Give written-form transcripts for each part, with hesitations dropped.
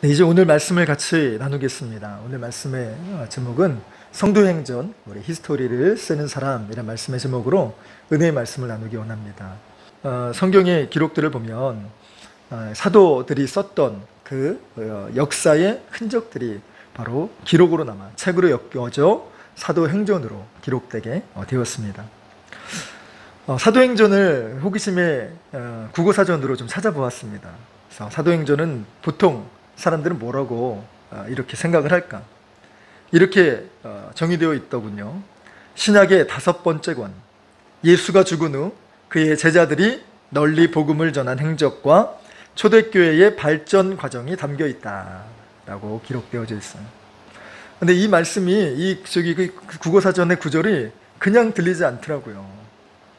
네, 이제 오늘 말씀을 같이 나누겠습니다. 오늘 말씀의 제목은 성도행전, 우리 히스토리를 쓰는 사람이라는 말씀의 제목으로 은혜의 말씀을 나누기 원합니다. 성경의 기록들을 보면 사도들이 썼던 그 역사의 흔적들이 바로 기록으로 남아 책으로 엮여져 사도행전으로 기록되게 되었습니다. 사도행전을 호기심에 국어사전으로 좀 찾아보았습니다. 그래서 사도행전은 보통 사람들은 뭐라고 이렇게 생각을 할까? 이렇게 정의되어 있더군요. 신약의 5번째 권, 예수가 죽은 후 그의 제자들이 널리 복음을 전한 행적과 초대교회의 발전 과정이 담겨 있다라고 기록되어져 있어요. 근데 이 말씀이 그 국어사전의 구절이 그냥 들리지 않더라고요.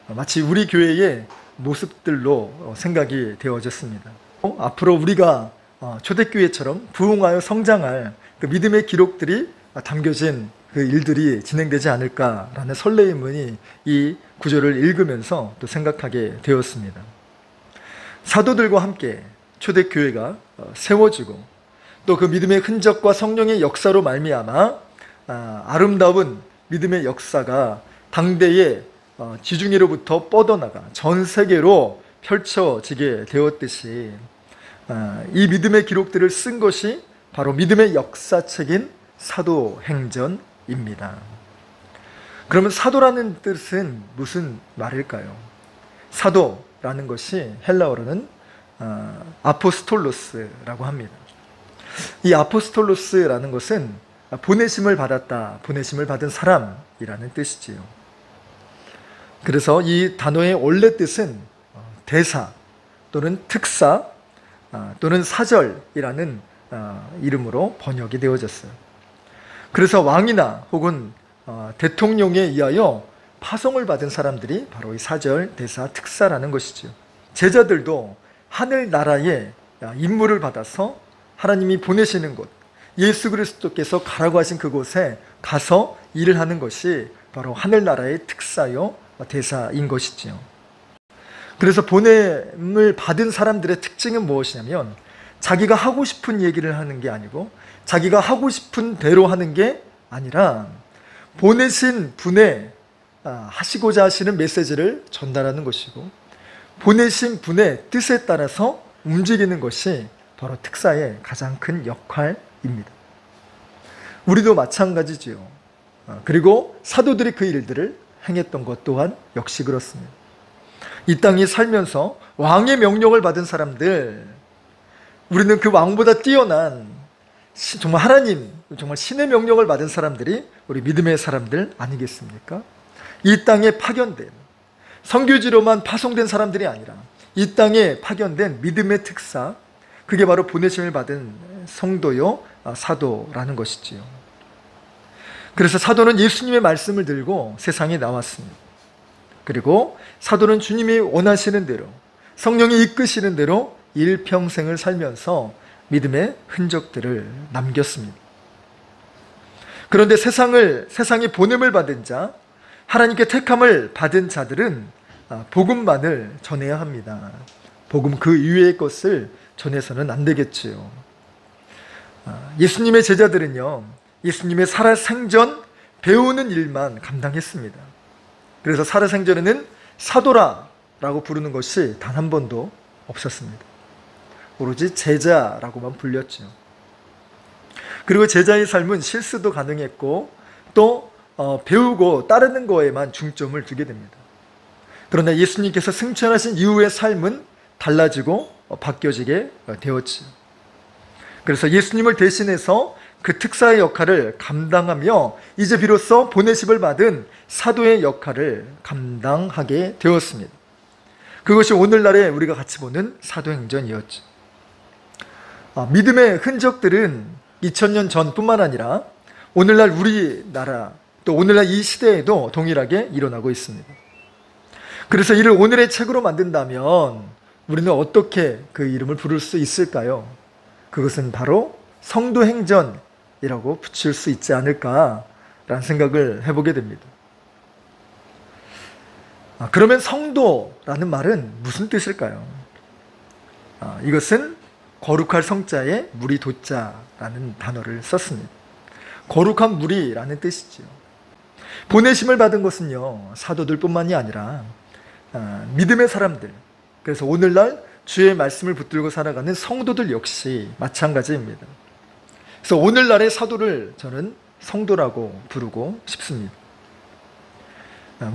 마치 우리 교회의 모습들로 생각이 되어졌습니다. 앞으로 우리가 초대교회처럼 부흥하여 성장할 그 믿음의 기록들이 담겨진 그 일들이 진행되지 않을까라는 설레임이 이 구절을 읽으면서 또 생각하게 되었습니다. 사도들과 함께 초대교회가 세워지고 또 그 믿음의 흔적과 성령의 역사로 말미암아 아름다운 믿음의 역사가 당대의 지중해로부터 뻗어나가 전 세계로 펼쳐지게 되었듯이 이 믿음의 기록들을 쓴 것이 바로 믿음의 역사책인 사도행전입니다. 그러면 사도라는 뜻은 무슨 말일까요? 사도라는 것이 헬라어로는 아포스톨로스라고 합니다. 이 아포스톨로스라는 것은 보내심을 받았다, 보내심을 받은 사람이라는 뜻이지요. 그래서 이 단어의 원래 뜻은 대사 또는 특사 또는 사절이라는 이름으로 번역이 되어졌어요. 그래서 왕이나 혹은 대통령에 의하여 파송을 받은 사람들이 바로 이 사절, 대사, 특사라는 것이죠. 제자들도 하늘나라의 임무를 받아서 하나님이 보내시는 곳, 예수 그리스도께서 가라고 하신 그곳에 가서 일을 하는 것이 바로 하늘나라의 특사요 대사인 것이지요. 그래서 보냄을 받은 사람들의 특징은 무엇이냐면 자기가 하고 싶은 얘기를 하는 게 아니고 자기가 하고 싶은 대로 하는 게 아니라 보내신 분의 하시고자 하시는 메시지를 전달하는 것이고 보내신 분의 뜻에 따라서 움직이는 것이 바로 특사의 가장 큰 역할입니다. 우리도 마찬가지지요. 그리고 사도들이 그 일들을 행했던 것 또한 역시 그렇습니다. 이 땅에 살면서 왕의 명령을 받은 사람들, 우리는 그 왕보다 뛰어난 정말 하나님, 정말 신의 명령을 받은 사람들이 우리 믿음의 사람들 아니겠습니까? 이 땅에 파견된, 선교지로만 파송된 사람들이 아니라 이 땅에 파견된 믿음의 특사, 그게 바로 보내심을 받은 성도요 사도라는 것이지요. 그래서 사도는 예수님의 말씀을 들고 세상에 나왔습니다. 그리고 사도는 주님이 원하시는 대로 성령이 이끄시는 대로 일평생을 살면서 믿음의 흔적들을 남겼습니다. 그런데 세상에 보냄을 받은 자, 하나님께 택함을 받은 자들은 복음만을 전해야 합니다. 복음 그 이외의 것을 전해서는 안 되겠지요. 예수님의 제자들은요, 예수님의 살아생전 배우는 일만 감당했습니다. 그래서 살아생전에는 사도라라고 부르는 것이 단 한 번도 없었습니다. 오로지 제자라고만 불렸죠. 그리고 제자의 삶은 실수도 가능했고 또 배우고 따르는 거에만 중점을 두게 됩니다. 그러나 예수님께서 승천하신 이후의 삶은 달라지고 바뀌어지게 되었죠. 그래서 예수님을 대신해서 그 특사의 역할을 감당하며 이제 비로소 보내심을 받은 사도의 역할을 감당하게 되었습니다. 그것이 오늘날에 우리가 같이 보는 사도행전이었죠. 믿음의 흔적들은 2000년 전뿐만 아니라 오늘날 우리나라 또 오늘날 이 시대에도 동일하게 일어나고 있습니다. 그래서 이를 오늘의 책으로 만든다면 우리는 어떻게 그 이름을 부를 수 있을까요? 그것은 바로 성도행전이라고 붙일 수 있지 않을까라는 생각을 해보게 됩니다. 그러면 성도라는 말은 무슨 뜻일까요? 이것은 거룩할 성자에 무리 도자라는 단어를 썼습니다. 거룩한 무리라는 뜻이죠. 보내심을 받은 것은요, 사도들뿐만이 아니라 믿음의 사람들, 그래서 오늘날 주의 말씀을 붙들고 살아가는 성도들 역시 마찬가지입니다. 그래서 오늘날의 사도를 저는 성도라고 부르고 싶습니다.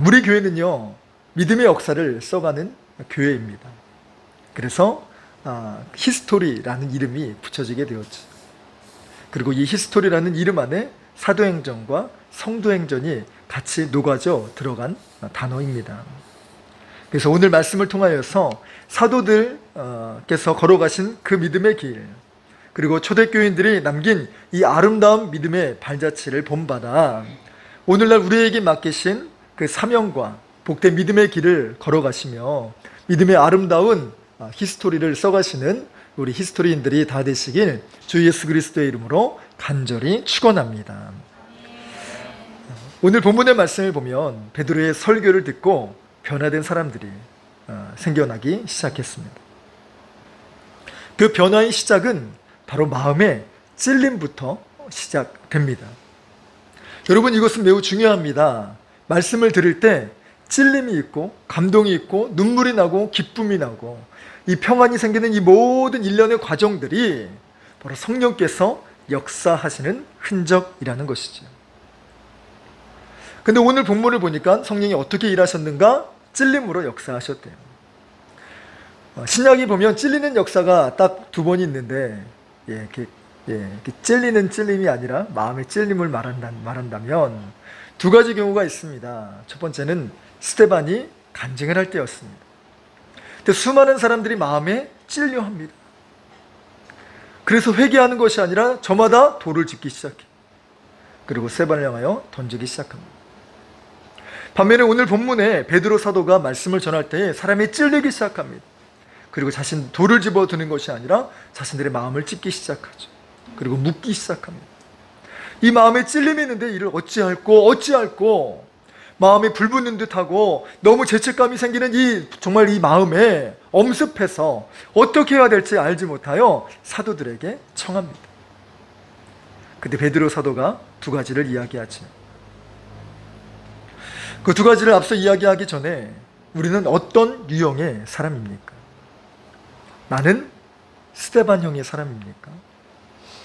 우리 교회는요, 믿음의 역사를 써가는 교회입니다. 그래서 히스토리라는 이름이 붙여지게 되었죠. 그리고 이 히스토리라는 이름 안에 사도행전과 성도행전이 같이 녹아져 들어간 단어입니다. 그래서 오늘 말씀을 통하여서 사도들께서 걸어가신 그 믿음의 길, 그리고 초대교인들이 남긴 이 아름다운 믿음의 발자취를 본받아 오늘날 우리에게 맡기신 그 사명과 복된 믿음의 길을 걸어가시며 믿음의 아름다운 히스토리를 써가시는 우리 히스토리인들이 다 되시길 주 예수 그리스도의 이름으로 간절히 축원합니다. 오늘 본문의 말씀을 보면 베드로의 설교를 듣고 변화된 사람들이 생겨나기 시작했습니다. 그 변화의 시작은 바로 마음의 찔림부터 시작됩니다. 여러분, 이것은 매우 중요합니다. 말씀을 들을 때 찔림이 있고 감동이 있고 눈물이 나고 기쁨이 나고 이 평안이 생기는 이 모든 일련의 과정들이 바로 성령께서 역사하시는 흔적이라는 것이죠. 근데 오늘 본문을 보니까 성령이 어떻게 일하셨는가? 찔림으로 역사하셨대요. 신약이 보면 찔리는 역사가 딱 두 번이 있는데, 찔리는 찔림이 아니라 마음의 찔림을 말한다면 두 가지 경우가 있습니다. 첫 번째는 스데반이 간증을 할 때였습니다. 근데 수많은 사람들이 마음에 찔려합니다. 그래서 회개하는 것이 아니라 저마다 돌을 짚기 시작해요. 그리고 스데반을 향하여 던지기 시작합니다. 반면에 오늘 본문에 베드로 사도가 말씀을 전할 때에 사람이 찔리기 시작합니다. 그리고 자신 돌을 집어드는 것이 아니라 자신들의 마음을 찢기 시작하죠. 그리고 묻기 시작합니다. 이 마음에 찔림이 있는데 이를 어찌할꼬 마음이 불붙는 듯하고 너무 죄책감이 생기는 정말 이 마음에 엄습해서 어떻게 해야 될지 알지 못하여 사도들에게 청합니다. 근데 베드로 사도가 두 가지를 이야기하죠. 그 두 가지를 앞서 이야기하기 전에 우리는 어떤 유형의 사람입니까? 나는 스데반 형의 사람입니까?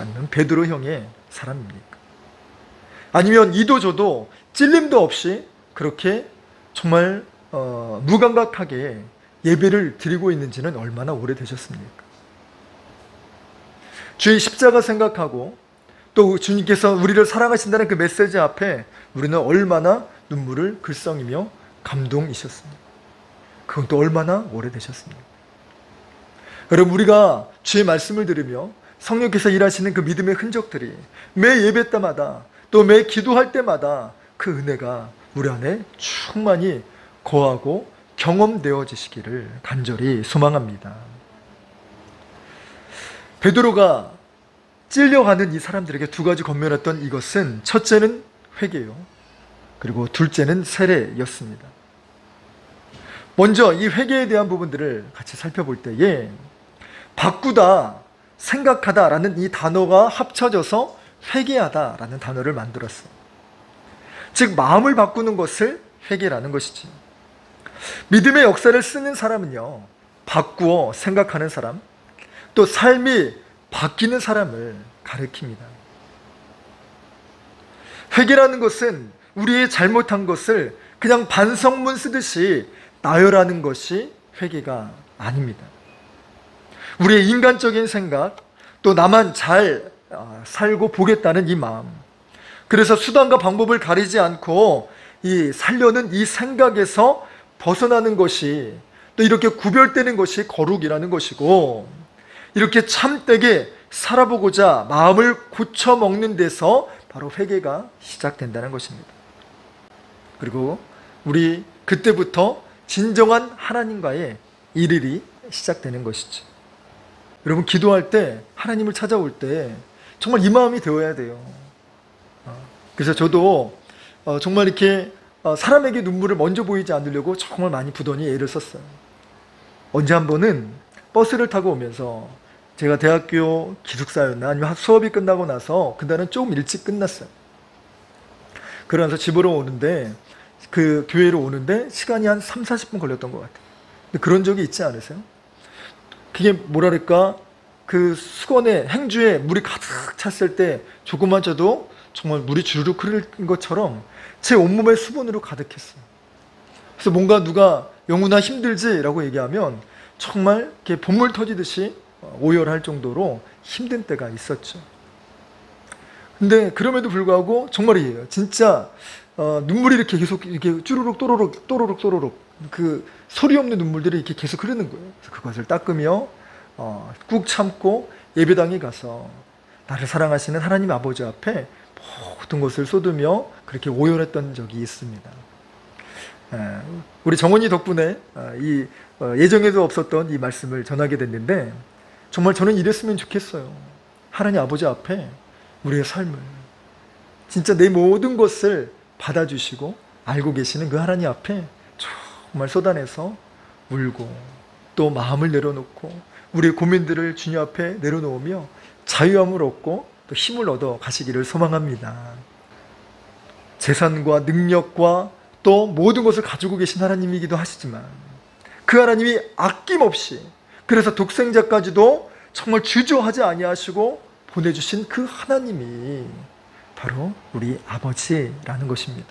아니면 베드로 형의 사람입니까? 아니면 이도저도 찔림도 없이 그렇게 정말 무감각하게 예배를 드리고 있는지는 얼마나 오래되셨습니까? 주의 십자가 생각하고 또 주님께서 우리를 사랑하신다는 그 메시지 앞에 우리는 얼마나 눈물을 글썽이며 감동이셨습니까? 그건 또 얼마나 오래되셨습니까? 여러분, 우리가 주의 말씀을 들으며 성령께서 일하시는 그 믿음의 흔적들이 매 예배 때마다 또 매 기도할 때마다 그 은혜가 우리 안에 충만히 거하고 경험되어지시기를 간절히 소망합니다. 베드로가 찔려가는 이 사람들에게 두 가지 권면했던 이것은 첫째는 회개요. 그리고 둘째는 세례였습니다. 먼저 이 회개에 대한 부분들을 같이 살펴볼 때에 바꾸다, 생각하다라는 이 단어가 합쳐져서 회개하다라는 단어를 만들었어요. 즉 마음을 바꾸는 것을 회개라는 것이지. 믿음의 역사를 쓰는 사람은요, 바꾸어 생각하는 사람, 또 삶이 바뀌는 사람을 가리킵니다. 회개라는 것은 우리의 잘못한 것을 그냥 반성문 쓰듯이 나열하는 것이 회개가 아닙니다. 우리의 인간적인 생각, 또 나만 잘 살고 보겠다는 이 마음, 그래서 수단과 방법을 가리지 않고 살려는 이 생각에서 벗어나는 것이, 또 이렇게 구별되는 것이 거룩이라는 것이고, 이렇게 참되게 살아보고자 마음을 고쳐먹는 데서 바로 회개가 시작된다는 것입니다. 그리고 우리 그때부터 진정한 하나님과의 일일이 시작되는 것이죠. 여러분, 기도할 때, 하나님을 찾아올 때 정말 이 마음이 되어야 돼요. 그래서 저도 정말 이렇게 사람에게 눈물을 먼저 보이지 않으려고 정말 많이 부더니 애를 썼어요. 언제 한 번은 버스를 타고 오면서 제가 대학교 기숙사였나 아니면 수업이 끝나고 나서 그날은 조금 일찍 끝났어요. 그러면서 집으로 오는데 그 교회로 오는데 시간이 한 3, 40분 걸렸던 것 같아요. 근데 그런 적이 있지 않으세요? 그게 뭐랄까 그 수건에 행주에 물이 가득 찼을 때 조금만 쪄도 정말 물이 주르륵 흐르는 것처럼 제 온몸에 수분으로 가득했어요. 그래서 뭔가 누가 영훈아 힘들지? 라고 얘기하면 정말 이렇게 봇물 터지듯이 오열할 정도로 힘든 때가 있었죠. 근데 그럼에도 불구하고 정말이에요. 진짜 눈물이 이렇게 계속 이렇게 쭈루룩 또로룩 또로룩 또로룩 그 소리 없는 눈물들이 이렇게 계속 흐르는 거예요. 그래서 그것을 닦으며 꾹 참고 예배당에 가서 나를 사랑하시는 하나님 아버지 앞에 모든 것을 쏟으며 그렇게 오열했던 적이 있습니다. 우리 정원이 덕분에 이 예정에도 없었던 이 말씀을 전하게 됐는데 정말 저는 이랬으면 좋겠어요. 하나님 아버지 앞에 우리의 삶을 진짜 내 모든 것을 받아주시고 알고 계시는 그 하나님 앞에 정말 쏟아내서 울고 또 마음을 내려놓고 우리의 고민들을 주님 앞에 내려놓으며 자유함을 얻고 또 힘을 얻어 가시기를 소망합니다. 재산과 능력과 또 모든 것을 가지고 계신 하나님이기도 하시지만 그 하나님이 아낌없이 그래서 독생자까지도 정말 주저하지 아니하시고 보내주신 그 하나님이 바로 우리 아버지라는 것입니다.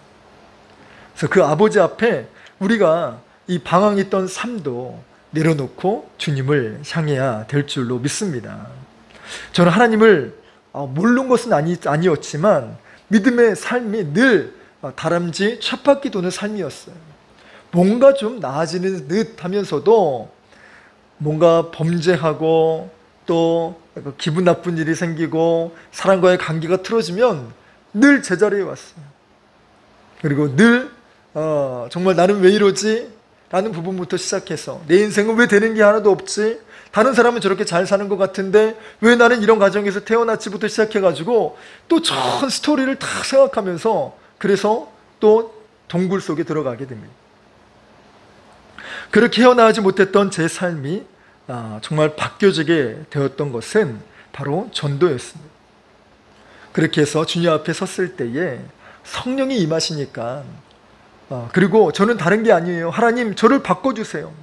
그래서 그 아버지 앞에 우리가 이 방황했던 삶도 내려놓고 주님을 향해야 될 줄로 믿습니다. 저는 하나님을 모르는 것은 아니었지만 믿음의 삶이 늘 다람쥐 쳇바퀴 도는 삶이었어요. 뭔가 좀 나아지는 듯 하면서도 뭔가 범죄하고 또 기분 나쁜 일이 생기고 사람과의 관계가 틀어지면 늘 제자리에 왔어요. 그리고 늘 정말 나는 왜 이러지? 라는 부분부터 시작해서 내 인생은 왜 되는 게 하나도 없지? 다른 사람은 저렇게 잘 사는 것 같은데 왜 나는 이런 가정에서 태어났지부터 시작해가지고 또 전 스토리를 다 생각하면서 그래서 또 동굴 속에 들어가게 됩니다. 그렇게 헤어나오지 못했던 제 삶이 정말 바뀌어지게 되었던 것은 바로 전도였습니다. 그렇게 해서 주님 앞에 섰을 때에 성령이 임하시니까 그리고 저는 다른 게 아니에요. 하나님 저를 바꿔주세요.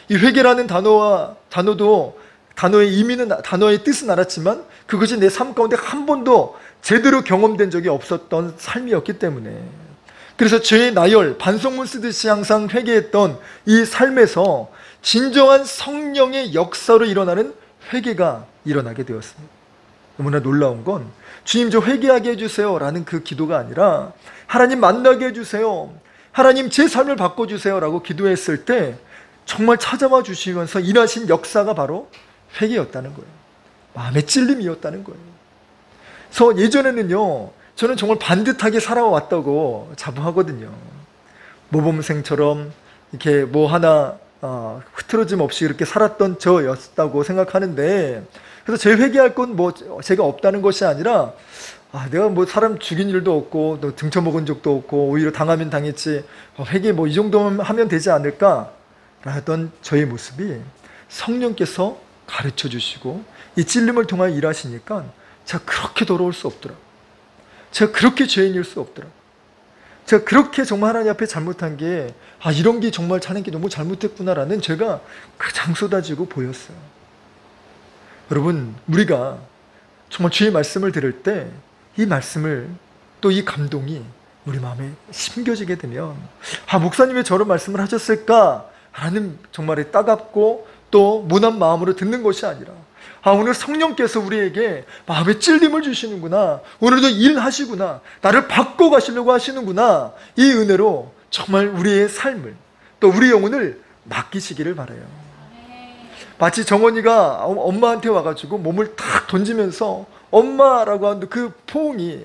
이 회개라는 단어의 의미는 단어의 뜻은 알았지만 그것이 내 삶 가운데 한 번도 제대로 경험된 적이 없었던 삶이었기 때문에 그래서 죄의 나열, 반성문 쓰듯이 항상 회개했던 이 삶에서 진정한 성령의 역사로 일어나는 회개가 일어나게 되었습니다. 너무나 놀라운 건 주님 저 회개하게 해주세요 라는 그 기도가 아니라 하나님 만나게 해주세요. 하나님 제 삶을 바꿔주세요 라고 기도했을 때 정말 찾아와 주시면서 일하신 역사가 바로 회개였다는 거예요. 마음의 찔림이었다는 거예요. 그래서 예전에는요 저는 정말 반듯하게 살아왔다고 자부하거든요. 모범생처럼 이렇게 뭐 하나 흐트러짐 없이 이렇게 살았던 저였다고 생각하는데 그래서 제 회개할 건 뭐 제가 없다는 것이 아니라 내가 뭐 사람 죽인 일도 없고 또 등쳐먹은 적도 없고 오히려 당하면 당했지 회개 뭐 이 정도면 하면 되지 않을까 라던 저의 모습이 성령께서 가르쳐 주시고 이 찔림을 통하여 일하시니까 제가 그렇게 더러울 수 없더라. 제가 그렇게 죄인일 수 없더라. 제가 그렇게 정말 하나님 앞에 잘못한 게 이런 게 정말 하는 게 너무 잘못했구나라는 죄가 가장 쏟아지고 보였어요. 여러분 우리가 정말 주의 말씀을 들을 때 이 말씀을 또 이 감동이 우리 마음에 심겨지게 되면 목사님 왜 저런 말씀을 하셨을까? 라는 정말 따갑고 또 무난 마음으로 듣는 것이 아니라 오늘 성령께서 우리에게 마음의 찔림을 주시는구나. 오늘도 일하시구나. 나를 바꿔가시려고 하시는구나. 이 은혜로 정말 우리의 삶을 또 우리 영혼을 맡기시기를 바라요. 마치 정원이가 엄마한테 와가지고 몸을 탁 던지면서 엄마라고 하는 그 포옹이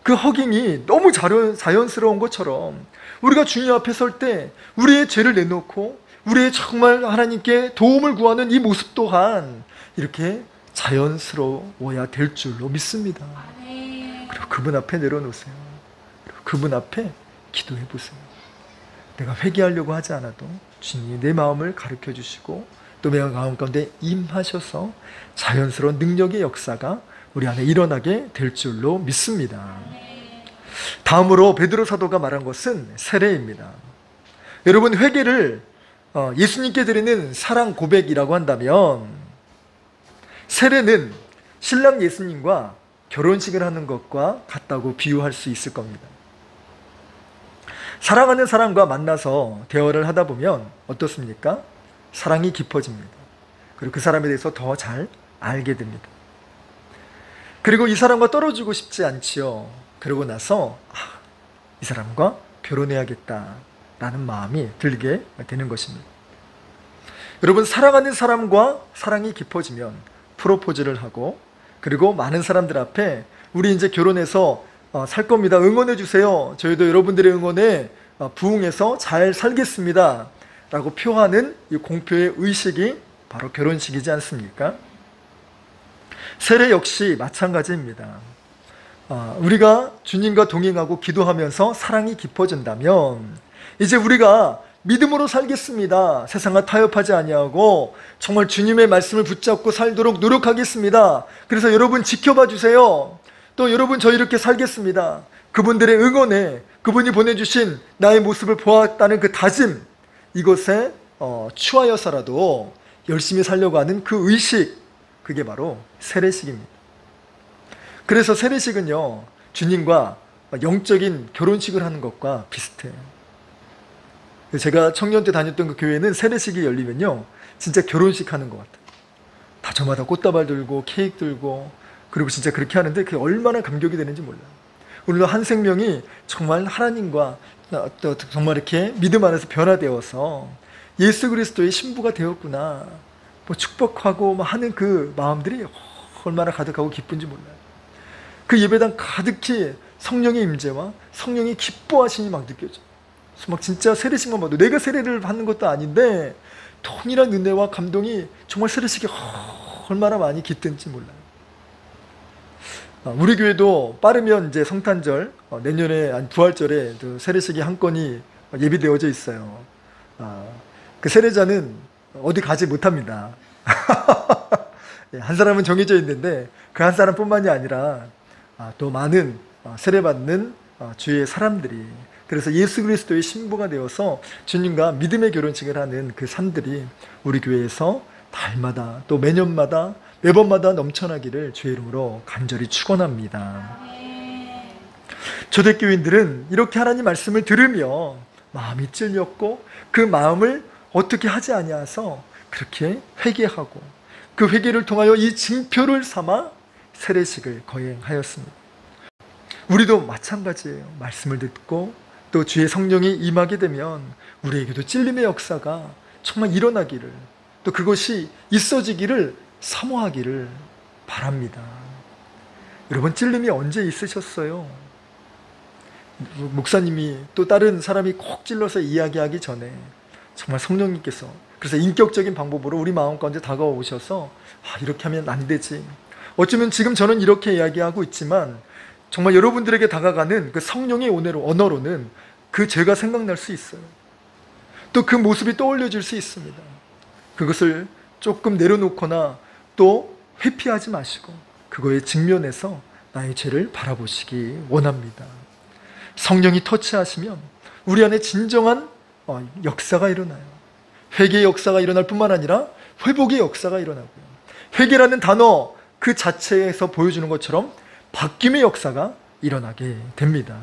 그 허깅이 너무 자연스러운 것처럼 우리가 주님 앞에 설 때 우리의 죄를 내놓고 우리의 정말 하나님께 도움을 구하는 이 모습 또한 이렇게 자연스러워야 될 줄로 믿습니다. 그리고 그분 앞에 내려놓으세요. 그리고 그분 앞에 기도해 보세요. 내가 회개하려고 하지 않아도 주님이 내 마음을 가르쳐 주시고 또 마음 가운데 임하셔서 자연스러운 능력의 역사가 우리 안에 일어나게 될 줄로 믿습니다. 다음으로 베드로 사도가 말한 것은 세례입니다. 여러분, 회개를 예수님께 드리는 사랑 고백이라고 한다면 세례는 신랑 예수님과 결혼식을 하는 것과 같다고 비유할 수 있을 겁니다. 사랑하는 사람과 만나서 대화를 하다 보면 어떻습니까? 사랑이 깊어집니다. 그리고 그 사람에 대해서 더 잘 알게 됩니다. 그리고 이 사람과 떨어지고 싶지 않지요. 그러고 나서 이 사람과 결혼해야겠다라는 마음이 들게 되는 것입니다. 여러분, 사랑하는 사람과 사랑이 깊어지면 프로포즈를 하고, 그리고 많은 사람들 앞에 우리 이제 결혼해서 살 겁니다. 응원해 주세요. 저희도 여러분들의 응원에 부응해서 잘 살겠습니다. 라고 표하는 이 공표의 의식이 바로 결혼식이지 않습니까? 세례 역시 마찬가지입니다. 우리가 주님과 동행하고 기도하면서 사랑이 깊어진다면 이제 우리가 믿음으로 살겠습니다. 세상과 타협하지 아니하고 정말 주님의 말씀을 붙잡고 살도록 노력하겠습니다. 그래서 여러분 지켜봐 주세요. 또 여러분 저 이렇게 살겠습니다. 그분들의 응원에 그분이 보내주신 나의 모습을 보았다는 그 다짐, 이것에 추하여서라도 열심히 살려고 하는 그 의식, 그게 바로 세례식입니다. 그래서 세례식은요, 주님과 영적인 결혼식을 하는 것과 비슷해요. 제가 청년 때 다녔던 그 교회는 세례식이 열리면요, 진짜 결혼식 하는 것 같아요. 다 저마다 꽃다발 들고 케이크 들고, 그리고 진짜 그렇게 하는데 그게 얼마나 감격이 되는지 몰라요. 오늘도 한 생명이 정말 하나님과 또 정말 이렇게 믿음 안에서 변화되어서 예수 그리스도의 신부가 되었구나, 뭐 축복하고 하는 그 마음들이 얼마나 가득하고 기쁜지 몰라요. 그 예배당 가득히 성령의 임재와 성령이 기뻐하심이 막 느껴져요. 그래서 막 진짜 세례식만 봐도 내가 세례를 받는 것도 아닌데 동일한 은혜와 감동이 정말 세례식에 얼마나 많이 깃든지 몰라요. 우리 교회도 빠르면 이제 성탄절, 내년에 부활절에 세례식이 한 건이 예비되어져 있어요. 그 세례자는 어디 가지 못합니다. 한 사람은 정해져 있는데 그 한 사람뿐만이 아니라 또 많은 세례받는 주위의 사람들이, 그래서 예수 그리스도의 신부가 되어서 주님과 믿음의 결혼식을 하는 그 삶들이 우리 교회에서 달마다 또 매년마다 매번마다 넘쳐나기를 주의 이름으로 간절히 축원합니다. 초대교인들은 이렇게 하나님 말씀을 들으며 마음이 찔렸고 그 마음을 어떻게 하지 아니하서 그렇게 회개하고 그 회개를 통하여 이 징표를 삼아 세례식을 거행하였습니다. 우리도 마찬가지예요. 말씀을 듣고 또 주의 성령이 임하게 되면 우리에게도 찔림의 역사가 정말 일어나기를, 또 그것이 있어지기를 사모하기를 바랍니다. 여러분, 찔림이 언제 있으셨어요? 목사님이 또 다른 사람이 꼭 찔러서 이야기하기 전에 정말 성령님께서 그래서 인격적인 방법으로 우리 마음 가운데 다가오셔서 이렇게 하면 안 되지. 어쩌면 지금 저는 이렇게 이야기하고 있지만 정말 여러분들에게 다가가는 그 성령의 언어로는 그 죄가 생각날 수 있어요. 또 그 모습이 떠올려질 수 있습니다. 그것을 조금 내려놓거나 또 회피하지 마시고 그거에 직면해서 나의 죄를 바라보시기 원합니다. 성령이 터치하시면 우리 안에 진정한 역사가 일어나요. 회개의 역사가 일어날 뿐만 아니라 회복의 역사가 일어나고요. 회개라는 단어 그 자체에서 보여주는 것처럼 바뀜의 역사가 일어나게 됩니다.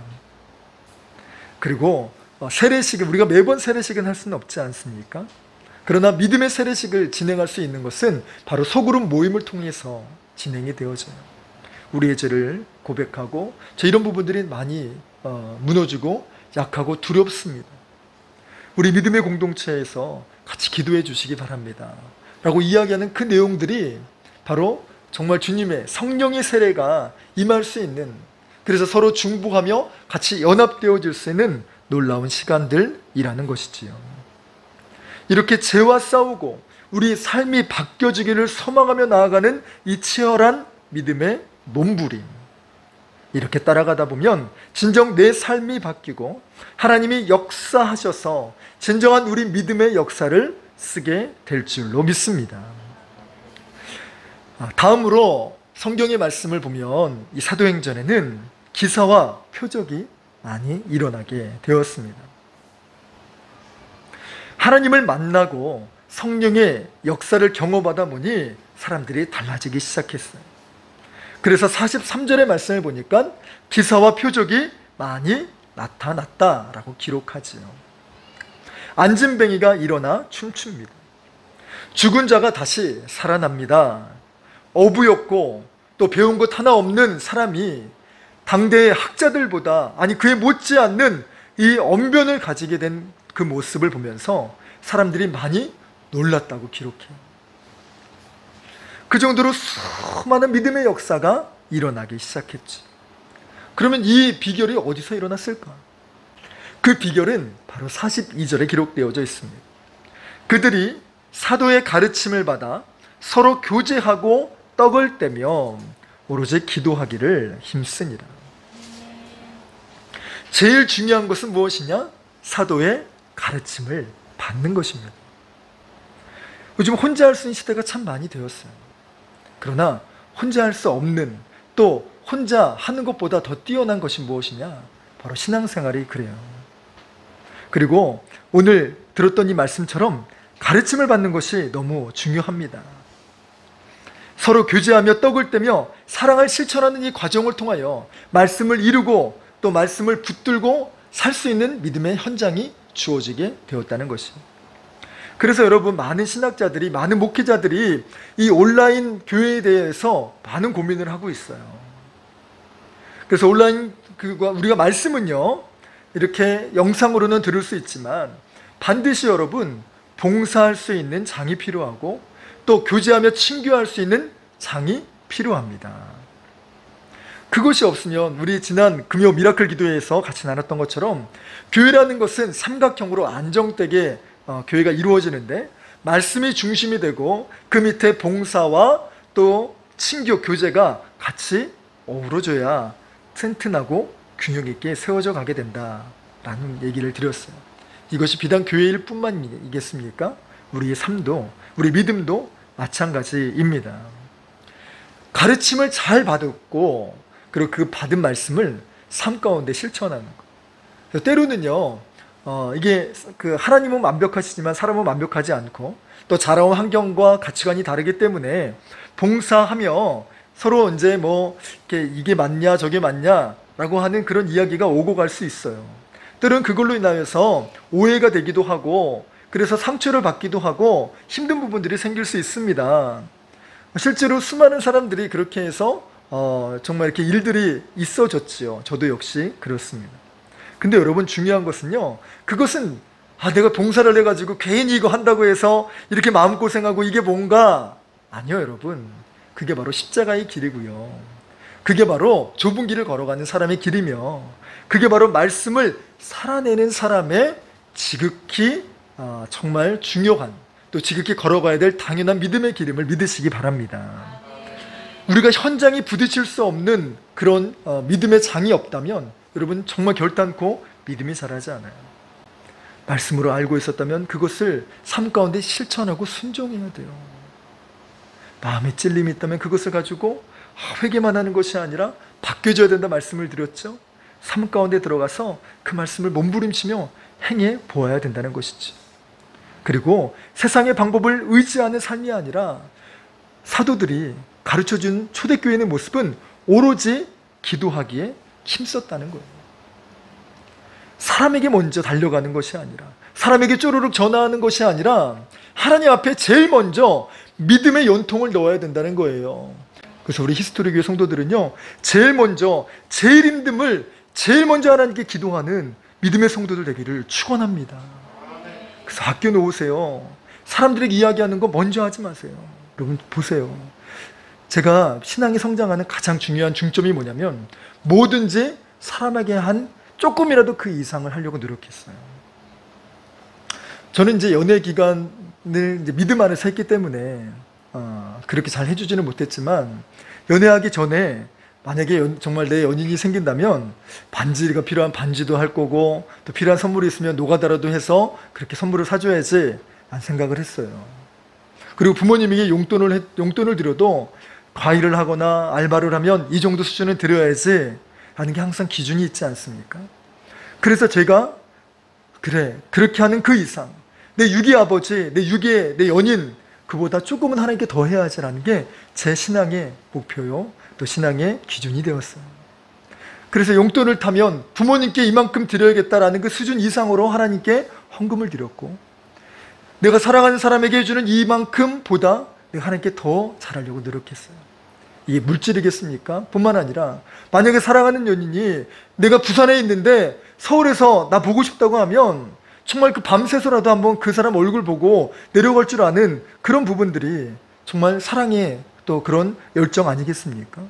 그리고 세례식을 우리가 매번 세례식은 할 수는 없지 않습니까? 그러나 믿음의 세례식을 진행할 수 있는 것은 바로 소그룹 모임을 통해서 진행이 되어져요. 우리의 죄를 고백하고 이런 부분들이 많이 무너지고 약하고 두렵습니다. 우리 믿음의 공동체에서 같이 기도해 주시기 바랍니다 라고 이야기하는 그 내용들이 바로 정말 주님의 성령의 세례가 임할 수 있는, 그래서 서로 중보하며 같이 연합되어질 수 있는 놀라운 시간들이라는 것이지요. 이렇게 죄와 싸우고 우리 삶이 바뀌어지기를 소망하며 나아가는 이 치열한 믿음의 몸부림, 이렇게 따라가다 보면 진정 내 삶이 바뀌고 하나님이 역사하셔서 진정한 우리 믿음의 역사를 쓰게 될 줄로 믿습니다. 다음으로 성경의 말씀을 보면 이 사도행전에는 기사와 표적이 많이 일어나게 되었습니다. 하나님을 만나고 성령의 역사를 경험하다 보니 사람들이 달라지기 시작했어요. 그래서 43절의 말씀을 보니까 기사와 표적이 많이 나타났다라고 기록하지요. 안진뱅이가 일어나 춤춥니다. 죽은 자가 다시 살아납니다. 어부였고 또 배운 것 하나 없는 사람이 당대의 학자들보다, 아니 그에 못지않는 이 언변을 가지게 된 그 모습을 보면서 사람들이 많이 놀랐다고 기록해요. 그 정도로 수많은 믿음의 역사가 일어나기 시작했지. 그러면 이 비결이 어디서 일어났을까? 그 비결은 바로 42절에 기록되어져 있습니다. 그들이 사도의 가르침을 받아 서로 교제하고 떡을 떼며 오로지 기도하기를 힘쓰니라. 제일 중요한 것은 무엇이냐? 사도의 가르침을 받는 것입니다. 요즘 혼자 할 수 있는 시대가 참 많이 되었어요. 그러나 혼자 할 수 없는, 또 혼자 하는 것보다 더 뛰어난 것이 무엇이냐? 바로 신앙생활이 그래요. 그리고 오늘 들었던 이 말씀처럼 가르침을 받는 것이 너무 중요합니다. 서로 교제하며 떡을 떼며 사랑을 실천하는 이 과정을 통하여 말씀을 이루고 또 말씀을 붙들고 살 수 있는 믿음의 현장이 주어지게 되었다는 것입니다. 그래서 여러분, 많은 신학자들이, 많은 목회자들이 이 온라인 교회에 대해서 많은 고민을 하고 있어요. 그래서 온라인 우리가 말씀은요, 이렇게 영상으로는 들을 수 있지만 반드시 여러분 봉사할 수 있는 장이 필요하고 또 교제하며 친교할 수 있는 장이 필요합니다. 그것이 없으면 우리 지난 금요 미라클 기도회에서 같이 나눴던 것처럼 교회라는 것은 삼각형으로 안정되게 교회가 이루어지는데 말씀이 중심이 되고 그 밑에 봉사와 또 친교, 교제가 같이 어우러져야 튼튼하고 균형 있게 세워져 가게 된다라는 얘기를 드렸어요. 이것이 비단 교회일 뿐만이겠습니까? 우리의 삶도, 우리 믿음도 마찬가지입니다. 가르침을 잘 받았고 그리고 그 받은 말씀을 삶 가운데 실천하는 것. 때로는요, 이게 하나님은 완벽하시지만 사람은 완벽하지 않고 또 자라온 환경과 가치관이 다르기 때문에 봉사하며 서로 이제 이게 맞냐 저게 맞냐라고 하는 그런 이야기가 오고 갈 수 있어요. 때로는 그걸로 인하여서 오해가 되기도 하고 그래서 상처를 받기도 하고 힘든 부분들이 생길 수 있습니다. 실제로 수많은 사람들이 그렇게 해서 정말 이렇게 일들이 있어졌지요. 저도 역시 그렇습니다. 근데 여러분, 중요한 것은요, 그것은 내가 봉사를 해가지고 괜히 이거 한다고 해서 이렇게 마음고생하고 이게 뭔가, 아니요 여러분. 그게 바로 십자가의 길이고요, 그게 바로 좁은 길을 걸어가는 사람의 길이며 그게 바로 말씀을 살아내는 사람의 지극히 정말 중요한, 또 지극히 걸어가야 될 당연한 믿음의 길임을 믿으시기 바랍니다. 우리가 현장이 부딪힐 수 없는 그런 믿음의 장이 없다면 여러분 정말 결단코 믿음이 자라지 않아요. 말씀으로 알고 있었다면 그것을 삶 가운데 실천하고 순종해야 돼요. 마음에 찔림이 있다면 그것을 가지고 회개만 하는 것이 아니라 바뀌어져야 된다 말씀을 드렸죠. 삶 가운데 들어가서 그 말씀을 몸부림치며 행해 보아야 된다는 것이지. 그리고 세상의 방법을 의지하는 삶이 아니라 사도들이 가르쳐준 초대교회의 모습은 오로지 기도하기에 힘썼다는 거예요. 사람에게 먼저 달려가는 것이 아니라, 사람에게 쪼르륵 전화하는 것이 아니라 하나님 앞에 제일 먼저 믿음의 연통을 넣어야 된다는 거예요. 그래서 우리 히스토리 교회 성도들은요, 제일 먼저 제일 힘듦을 제일 먼저 하나님께 기도하는 믿음의 성도들 되기를 축원합니다. 그래서 아껴놓으세요. 사람들에게 이야기하는 거 먼저 하지 마세요. 여러분 보세요. 제가 신앙이 성장하는 가장 중요한 중점이 뭐냐면 뭐든지 사람에게 한 조금이라도 그 이상을 하려고 노력했어요. 저는 이제 연애 기간을 이제 믿음 안에서 했기 때문에 그렇게 잘 해주지는 못했지만, 연애하기 전에 만약에 정말 내 연인이 생긴다면 반지가 필요한 반지도 할 거고 또 필요한 선물이 있으면 노가다라도 해서 그렇게 선물을 사줘야지 안 생각을 했어요. 그리고 부모님에게 용돈을 드려도 과일을 하거나 알바를 하면 이 정도 수준은 드려야지 하는 게 항상 기준이 있지 않습니까? 그래서 제가 그래, 그렇게 하는 그 이상 내 육의 아버지, 내 육의 내 연인 그보다 조금은 하나님께 더 해야지라는 게 제 신앙의 목표요, 또 신앙의 기준이 되었어요. 그래서 용돈을 타면 부모님께 이만큼 드려야겠다라는 그 수준 이상으로 하나님께 헌금을 드렸고, 내가 사랑하는 사람에게 해주는 이만큼보다 내가 하나님께 더 잘하려고 노력했어요. 이게 물질이겠습니까? 뿐만 아니라 만약에 사랑하는 연인이 내가 부산에 있는데 서울에서 나 보고 싶다고 하면 정말 그 밤새서라도 한번 그 사람 얼굴 보고 내려갈 줄 아는 그런 부분들이 정말 사랑의 또 그런 열정 아니겠습니까?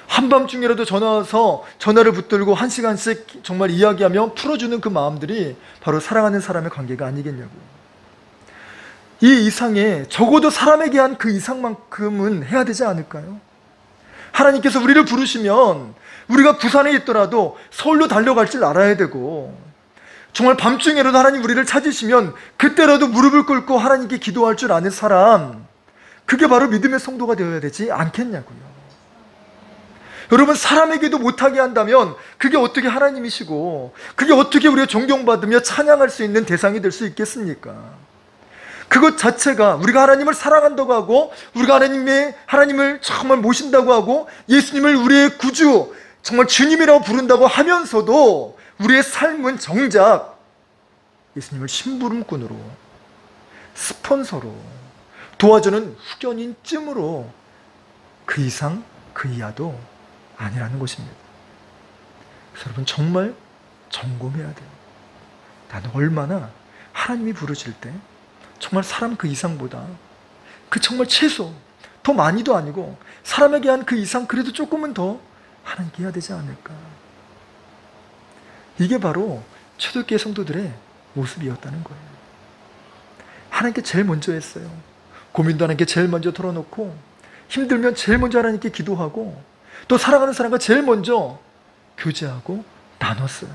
한밤중이라도 전화와서 전화를 붙들고 1시간씩 정말 이야기하며 풀어주는 그 마음들이 바로 사랑하는 사람의 관계가 아니겠냐고요. 이 이상에 적어도 사람에게 한 그 이상만큼은 해야 되지 않을까요? 하나님께서 우리를 부르시면 우리가 부산에 있더라도 서울로 달려갈 줄 알아야 되고, 정말 밤중에라도 하나님 우리를 찾으시면 그때라도 무릎을 꿇고 하나님께 기도할 줄 아는 사람, 그게 바로 믿음의 성도가 되어야 되지 않겠냐고요. 여러분, 사람에게도 못하게 한다면 그게 어떻게 하나님이시고 그게 어떻게 우리가 존경받으며 찬양할 수 있는 대상이 될 수 있겠습니까? 그것 자체가 우리가 하나님을 사랑한다고 하고 우리가 하나님을 정말 모신다고 하고 예수님을 우리의 구주, 정말 주님이라고 부른다고 하면서도 우리의 삶은 정작 예수님을 심부름꾼으로, 스폰서로, 도와주는 후견인 쯤으로 그 이상 그 이하도 아니라는 것입니다. 그래서 여러분, 정말 점검해야 돼요. 나는 얼마나 하나님이 부르실 때 정말 사람 그 이상보다 그 정말 최소, 더 많이도 아니고 사람에게 한 그 이상 그래도 조금은 더 하나님께 해야 되지 않을까. 이게 바로 초대교회 성도들의 모습이었다는 거예요. 하나님께 제일 먼저 했어요. 고민도 하나님께 제일 먼저 털어놓고, 힘들면 제일 먼저 하나님께 기도하고, 또 사랑하는 사람과 제일 먼저 교제하고 나눴어요.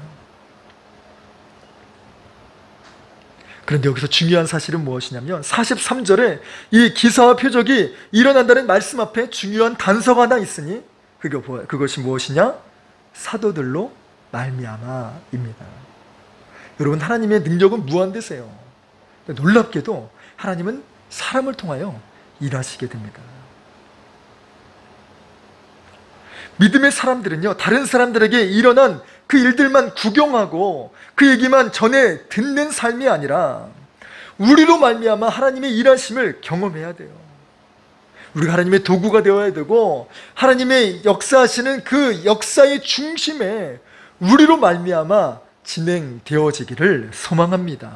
그런데 여기서 중요한 사실은 무엇이냐면 43절에 이 기사와 표적이 일어난다는 말씀 앞에 중요한 단서가 하나 있으니 그것이 무엇이냐? 사도들로 말미암아입니다. 여러분, 하나님의 능력은 무한대세요. 놀랍게도 하나님은 사람을 통하여 일하시게 됩니다. 믿음의 사람들은요, 다른 사람들에게 일어난 그 일들만 구경하고 그 얘기만 전해 듣는 삶이 아니라 우리로 말미암아 하나님의 일하심을 경험해야 돼요. 우리가 하나님의 도구가 되어야 되고, 하나님의 역사하시는 그 역사의 중심에 우리로 말미암아 진행되어지기를 소망합니다.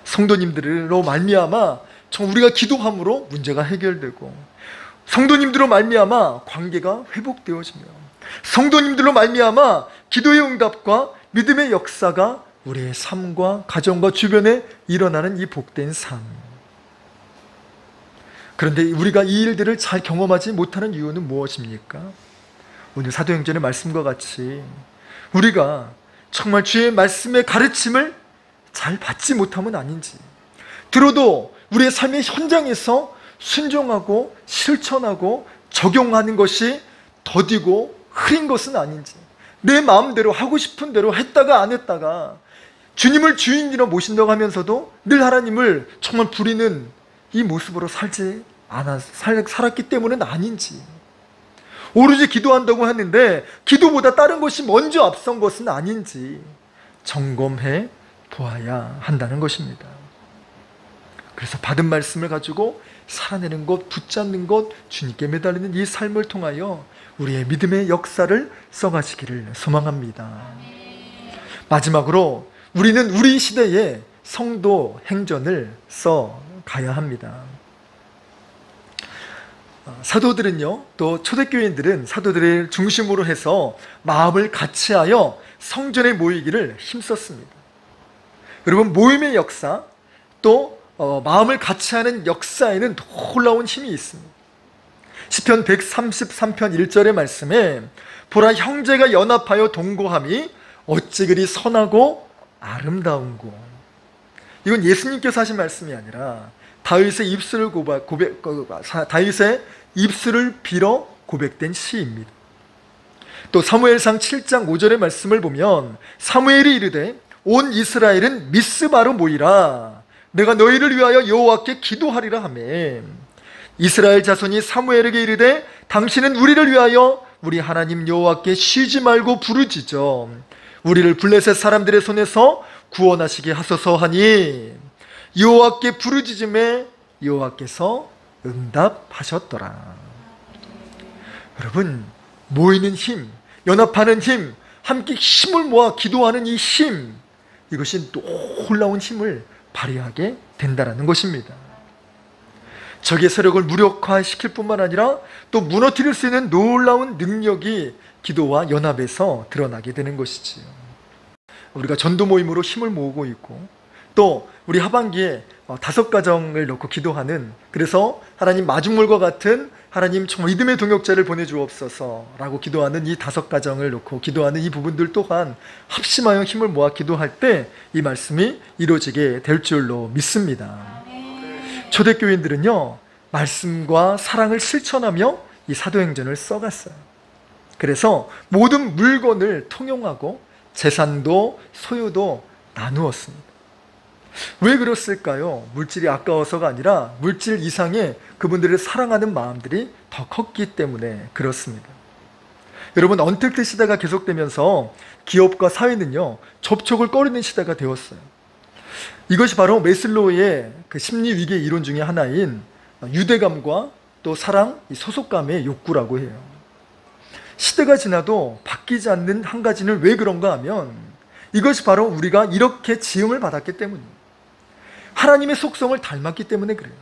성도님들로 말미암아 우리가 기도함으로 문제가 해결되고, 성도님들로 말미암아 관계가 회복되어지며, 성도님들로 말미암아 기도의 응답과 믿음의 역사가 우리의 삶과 가정과 주변에 일어나는 이 복된 삶. 그런데 우리가 이 일들을 잘 경험하지 못하는 이유는 무엇입니까? 오늘 사도행전의 말씀과 같이 우리가 정말 주의 말씀의 가르침을 잘 받지 못함은 아닌지, 들어도 우리의 삶의 현장에서 순종하고 실천하고 적용하는 것이 더디고 흐린 것은 아닌지, 내 마음대로 하고 싶은 대로 했다가 안 했다가 주님을 주인으로 모신다고 하면서도 늘 하나님을 정말 부리는 이 모습으로 살았기 때문은 아닌지, 오로지 기도한다고 했는데 기도보다 다른 것이 먼저 앞선 것은 아닌지 점검해 보아야 한다는 것입니다. 그래서 받은 말씀을 가지고 살아내는 것, 붙잡는 것, 주님께 매달리는 이 삶을 통하여 우리의 믿음의 역사를 써가시기를 소망합니다. 마지막으로 우리는 우리 시대의 성도 행전을 써가야 합니다. 사도들은요, 또 초대교인들은 사도들을 중심으로 해서 마음을 같이하여 성전에 모이기를 힘썼습니다. 여러분, 모임의 역사, 또 마음을 같이하는 역사에는 놀라운 힘이 있습니다. 시편 133편 1절의 말씀에 보라, 형제가 연합하여 동거함이 어찌 그리 선하고 아름다운고. 이건 예수님께서 하신 말씀이 아니라 다윗의 다윗의 입술을 빌어 고백된 시입니다. 또 사무엘상 7장 5절의 말씀을 보면 사무엘이 이르되 온 이스라엘은 미스바로 모이라 내가 너희를 위하여 여호와께 기도하리라 하매 이스라엘 자손이 사무엘에게 이르되 당신은 우리를 위하여 우리 하나님 여호와께 쉬지 말고 부르짖어 우리를 블레셋 사람들의 손에서 구원하시게 하소서 하니 여호와께 부르짖음에 여호와께서 응답하셨더라. 여러분, 모이는 힘, 연합하는 힘, 함께 힘을 모아 기도하는 이 힘, 이것이 놀라운 힘을 발휘하게 된다는 것입니다. 적의 세력을 무력화시킬 뿐만 아니라 또 무너뜨릴 수 있는 놀라운 능력이 기도와 연합에서 드러나게 되는 것이지요. 우리가 전도 모임으로 힘을 모으고 있고 또 우리 하반기에 5가정을 놓고 기도하는, 그래서 하나님 마중물과 같은 하나님 정말 믿음의 동역자를 보내주옵소서 라고 기도하는 이 5가정을 놓고 기도하는 이 부분들 또한 합심하여 힘을 모아 기도할 때 이 말씀이 이루어지게 될 줄로 믿습니다. 초대교인들은요, 말씀과 사랑을 실천하며 이 사도행전을 써갔어요. 그래서 모든 물건을 통용하고 재산도 소유도 나누었습니다. 왜 그랬을까요? 물질이 아까워서가 아니라 물질 이상의 그분들을 사랑하는 마음들이 더 컸기 때문에 그렇습니다. 여러분, 언택트 시대가 계속되면서 기업과 사회는요, 접촉을 꺼리는 시대가 되었어요. 이것이 바로 메슬로우의 그 심리 위계 이론 중에 하나인 유대감과 또 사랑, 이 소속감의 욕구라고 해요. 시대가 지나도 바뀌지 않는 한 가지는 왜 그런가 하면 이것이 바로 우리가 이렇게 지음을 받았기 때문입니다. 하나님의 속성을 닮았기 때문에 그래요.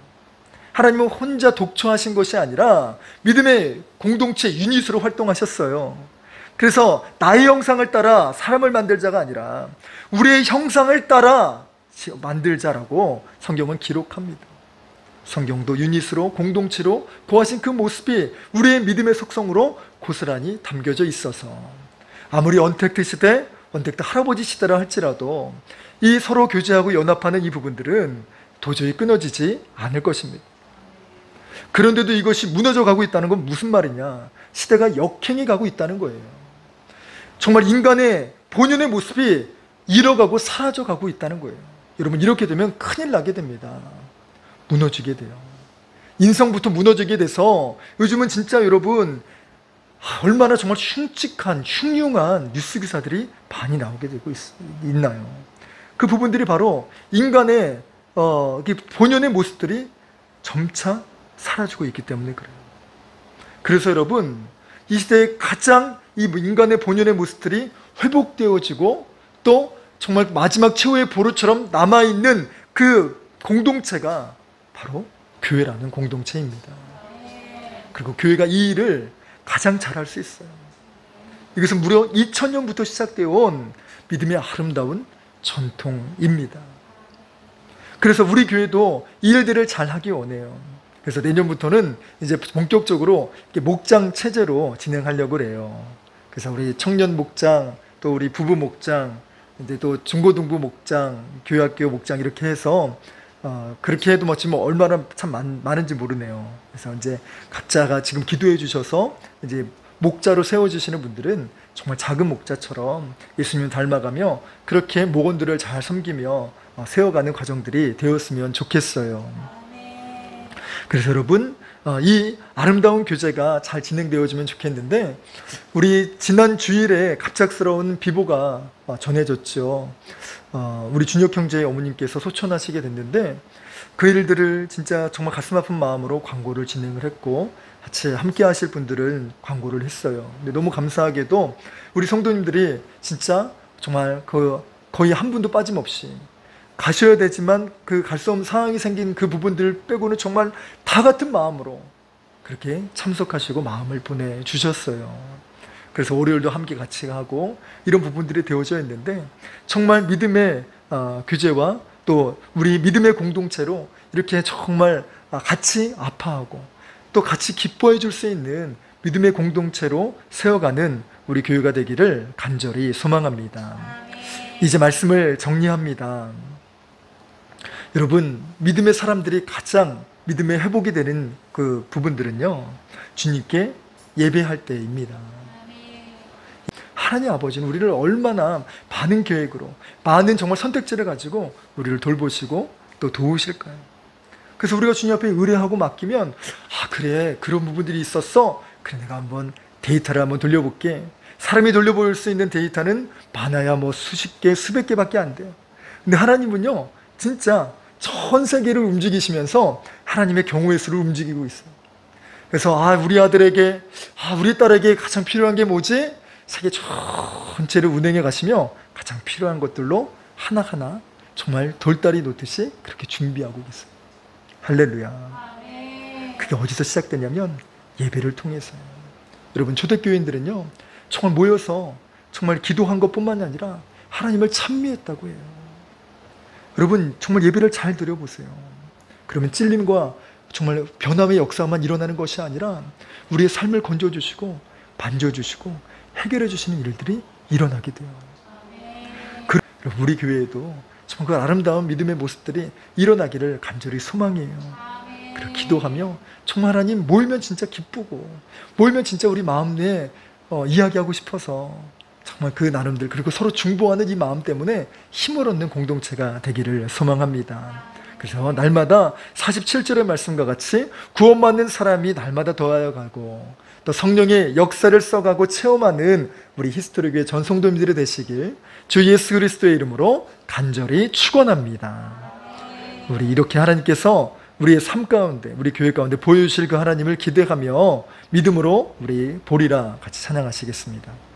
하나님은 혼자 독처하신 것이 아니라 믿음의 공동체 유닛으로 활동하셨어요. 그래서 나의 형상을 따라 사람을 만들자가 아니라 우리의 형상을 따라 만들자라고 성경은 기록합니다. 성경도 유닛으로 공동체로 구하신 그 모습이 우리의 믿음의 속성으로 고스란히 담겨져 있어서 아무리 언택트 시대, 언택트 할아버지 시대라 할지라도 이 서로 교제하고 연합하는 이 부분들은 도저히 끊어지지 않을 것입니다. 그런데도 이것이 무너져 가고 있다는 건 무슨 말이냐? 시대가 역행해 가고 있다는 거예요. 정말 인간의 본연의 모습이 잃어가고 사라져 가고 있다는 거예요. 여러분, 이렇게 되면 큰일 나게 됩니다. 무너지게 돼요. 인성부터 무너지게 돼서 요즘은 진짜 여러분 얼마나 정말 흉측한 흉흉한 뉴스 기사들이 많이 나오게 되고 있나요? 그 부분들이 바로 인간의 본연의 모습들이 점차 사라지고 있기 때문에 그래요. 그래서 여러분, 이 시대에 가장 이 인간의 본연의 모습들이 회복되어지고 또 정말 마지막 최후의 보루처럼 남아있는 그 공동체가 바로 교회라는 공동체입니다. 그리고 교회가 이 일을 가장 잘할 수 있어요. 이것은 무려 2000년부터 시작되어 온 믿음의 아름다운 전통입니다. 그래서 우리 교회도 이 일들을 잘하기 원해요. 그래서 내년부터는 이제 본격적으로 목장 체제로 진행하려고 해요. 그래서 우리 청년 목장, 또 우리 부부 목장, 이제 또 중고등부 목장, 교회학교 목장 이렇게 해서 그렇게 해도 뭐 지금 얼마나 참 많은지 모르네요. 그래서 이제 각자가 지금 기도해 주셔서 이제 목자로 세워주시는 분들은 정말 작은 목자처럼 예수님을 닮아가며 그렇게 목원들을 잘 섬기며 세워가는 과정들이 되었으면 좋겠어요. 그래서 여러분, 이 아름다운 교제가 잘 진행되어지면 좋겠는데 우리 지난 주일에 갑작스러운 비보가 전해졌죠. 우리 준혁 형제의 어머님께서 소천하시게 됐는데 그 일들을 진짜 정말 가슴 아픈 마음으로 광고를 진행을 했고 같이 함께 하실 분들은 광고를 했어요. 근데 너무 감사하게도 우리 성도님들이 진짜 정말 거의 한 분도 빠짐없이 가셔야 되지만 그 갈 수 없는 상황이 생긴 그 부분들 빼고는 정말 다 같은 마음으로 그렇게 참석하시고 마음을 보내주셨어요. 그래서 월요일도 함께 같이 하고 이런 부분들이 되어져 있는데 정말 믿음의 교제와 또 우리 믿음의 공동체로 이렇게 정말 같이 아파하고 또 같이 기뻐해 줄 수 있는 믿음의 공동체로 세워가는 우리 교회가 되기를 간절히 소망합니다. 이제 말씀을 정리합니다. 여러분, 믿음의 사람들이 가장 믿음의 회복이 되는 그 부분들은요, 주님께 예배할 때입니다. 하나님 아버지는 우리를 얼마나 많은 계획으로, 많은 정말 선택지를 가지고 우리를 돌보시고 또 도우실까요? 그래서 우리가 주님 앞에 의뢰하고 맡기면, 아, 그래, 그런 부분들이 있었어. 그래, 내가 한번 데이터를 한번 돌려볼게. 사람이 돌려볼 수 있는 데이터는 많아야 뭐 수십 개, 수백 개밖에 안 돼요. 근데 하나님은요, 진짜 전 세계를 움직이시면서 하나님의 경우의 수를 움직이고 있어요. 그래서 우리 아들에게, 우리 딸에게 가장 필요한 게 뭐지? 세계 전체를 운행해 가시며 가장 필요한 것들로 하나하나 정말 돌다리 놓듯이 그렇게 준비하고 계세요. 할렐루야. 그게 어디서 시작되냐면 예배를 통해서요. 여러분, 초대교인들은요, 정말 모여서 정말 기도한 것뿐만이 아니라 하나님을 찬미했다고 해요. 여러분, 정말 예배를 잘 드려보세요. 그러면 찔림과 정말 변함의 역사만 일어나는 것이 아니라 우리의 삶을 건져주시고 만져주시고 해결해 주시는 일들이 일어나게 돼요. 여러분, 우리 교회에도 정말 그 아름다운 믿음의 모습들이 일어나기를 간절히 소망해요. 그리고 기도하며 정말 하나님, 모이면 진짜 기쁘고 모이면 진짜 우리 마음 내에 이야기하고 싶어서 정말 그 나름들, 그리고 서로 중보하는 이 마음 때문에 힘을 얻는 공동체가 되기를 소망합니다. 그래서 날마다 47절의 말씀과 같이 구원받는 사람이 날마다 더하여 가고 또 성령의 역사를 써가고 체험하는 우리 히스토리교회 전성도민들이 되시길 주 예수 그리스도의 이름으로 간절히 축원합니다. 우리 이렇게 하나님께서 우리의 삶 가운데, 우리 교회 가운데 보여주실 그 하나님을 기대하며 믿음으로 우리 보리라 같이 찬양하시겠습니다.